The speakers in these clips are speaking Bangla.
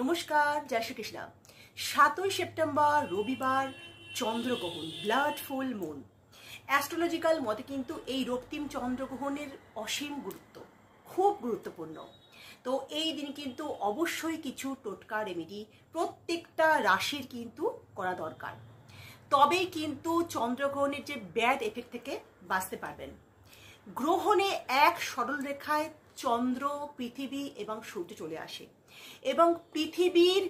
নমস্কার, জয় শ্রীকৃষ্ণ। 7ই সেপ্টেম্বর রবিবার, চন্দ্রগ্রহণ, ব্লাড ফুল মুন। অ্যাস্ট্রোলজিক্যাল মতে কিন্তু এই রক্তিম চন্দ্রগ্রহণের অসীম গুরুত্ব, খুব গুরুত্বপূর্ণ। তো এই দিন কিন্তু অবশ্যই কিছু টোটকা রেমেডি প্রত্যেকটা রাশির কিন্তু করা দরকার, তবেই কিন্তু চন্দ্রগ্রহণের যে ব্যাড এফেক্ট থেকে বাঁচতে পারবেন। গ্রহণে এক সরল রেখায় চন্দ্র, পৃথিবী এবং সূর্য চলে আসে এবং পৃথিবীর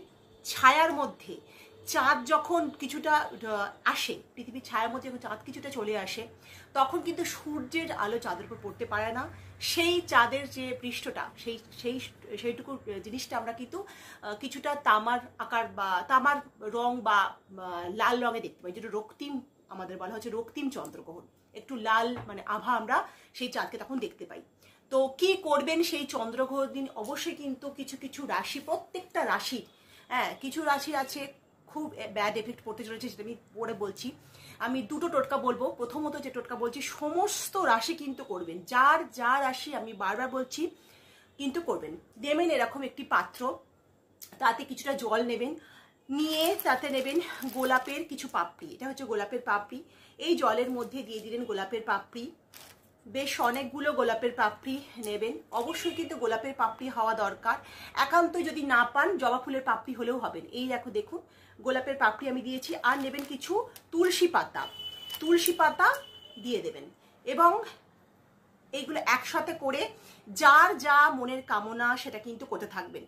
ছায়ার মধ্যে চাঁদ যখন কিছুটা আসে, পৃথিবীর ছায়ার মধ্যে যখন চাঁদ কিছুটা চলে আসে, তখন কিন্তু সূর্যের আলো চাঁদের উপর পড়তে পারে না। সেই চাঁদের যে পৃষ্ঠটা, সেইটুকু জিনিসটা আমরা কিন্তু কিছুটা তামার আকার বা তামার রং বা লাল রঙে দেখতে পাই, যেটা রক্তিম, আমাদের বলা হচ্ছে রক্তিম চন্দ্রগ্রহণ। একটু লাল মানে আভা আমরা সেই চাঁদকে তখন দেখতে পাই। তো কি করবেন সেই চন্দ্রগ্রহণ দিন? অবশ্যই কিন্তু কিছু কিছু রাশি, প্রত্যেকটা রাশি, কিছু রাশি আছে খুব ব্যাড এফেক্ট পড়তে চলেছে, সেটা আমি পরে বলছি। আমি দুটো টোটকা বলবো। প্রথমত যে টোটকা বলছি, সমস্ত রাশি কিন্তু করবেন, যার যা রাশি আমি বারবার বলছি কিন্তু করবেন। নেবেন এরকম একটি পাত্র, তাতে কিছুটা জল নেবেন, নিয়ে তাতে নেবেন গোলাপের কিছু পাপড়ি। এটা হচ্ছে গোলাপের পাপড়ি। এই জলের মধ্যে দিয়ে দিলেন গোলাপের পাপড়ি, বেশ অনেকগুলো গোলাপের পাপড়ি নেবেন। অবশ্যই কিন্তু গোলাপের পাপড়ি হওয়া দরকার। একান্তই যদি না পান, জবা ফুলের পাপড়ি হলেও হবেন। এই দেখুন গোলাপের পাপড়ি আমি দিয়েছি। আর নেবেন কিছু তুলসী পাতা, তুলসী পাতা দিয়ে দেবেন এবং এইগুলো একসাথে করে যার যা মনের কামনা সেটা কিন্তু করতে থাকবেন।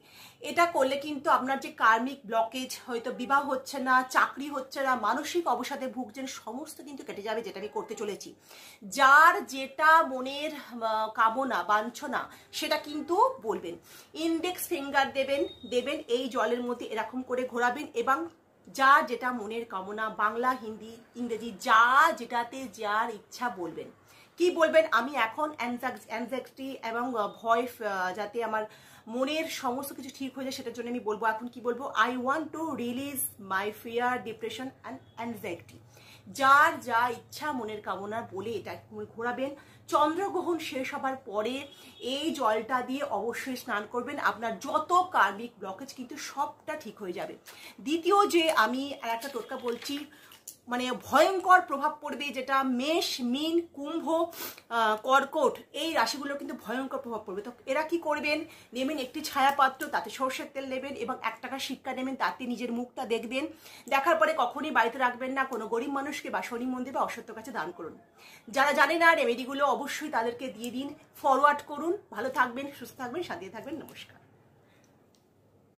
এটা করলে কিন্তু আপনার যে কার্মিক ব্লকেজ, হয়তো বিবাহ হচ্ছে না, চাকরি হচ্ছে না, মানসিক অবসাদে ভুগছেন, সমস্ত কিন্তু কেটে যাবে, যেটা আমি করতে চলেছি। যার যেটা মনের কামনা বাঞ্ছনা সেটা কিন্তু বলবেন। ইন্ডেক্স ফিঙ্গার দেবেন এই জলের মধ্যে, এরকম করে ঘোরাবেন এবং যা যেটা মনের কামনা, বাংলা, হিন্দি, ইংরেজি, যা যেটাতে যার ইচ্ছা বলবেন। কি বলবেন? আমি এখন অ্যাংজাইটি এবং ভয়, যাতে আমার মনের সমস্ত কিছু ঠিক হয়ে যায় সেটার জন্য আমি বলবো। এখন কি বলবো? I want to release my fear, depression and anxiety. যার যা ইচ্ছা মনের কামনা বলে এটা ঘোরাবেন। চন্দ্রগ্রহণ শেষ হবার পরে এই জলটা দিয়ে অবশ্যই স্নান করবেন। আপনার যত কার্মিক ব্লকেজ কিন্তু সবটা ঠিক হয়ে যাবে। দ্বিতীয় যে আমি একটা টোটকা বলছি, মানে ভয়ঙ্কর প্রভাব পড়বে, যেটা মেষ, মীন, কুম্ভ, কর্কট, এই রাশিগুলো কিন্তু ভয়ঙ্কর প্রভাব পড়বে। তো এরা কি করবেন? নেবেন একটি ছায়াপাত্র, তাতে সর্ষের তেল নেবেন এবং 1 টাকার সিক্কা নেবেন, তাতে নিজের মুখটা দেখবেন। দেখার পরে কখনই বাড়িতে রাখবেন না, কোনো গরিব মানুষকে বা শনি মন্দির বা অসত্য কাছে দান করুন। যারা জানে না রেমেডিগুলো, অবশ্যই তাদেরকে দিয়ে দিন, ফরওয়ার্ড করুন। ভালো থাকবেন, সুস্থ থাকবেন, শান্তিতে থাকবেন। নমস্কার।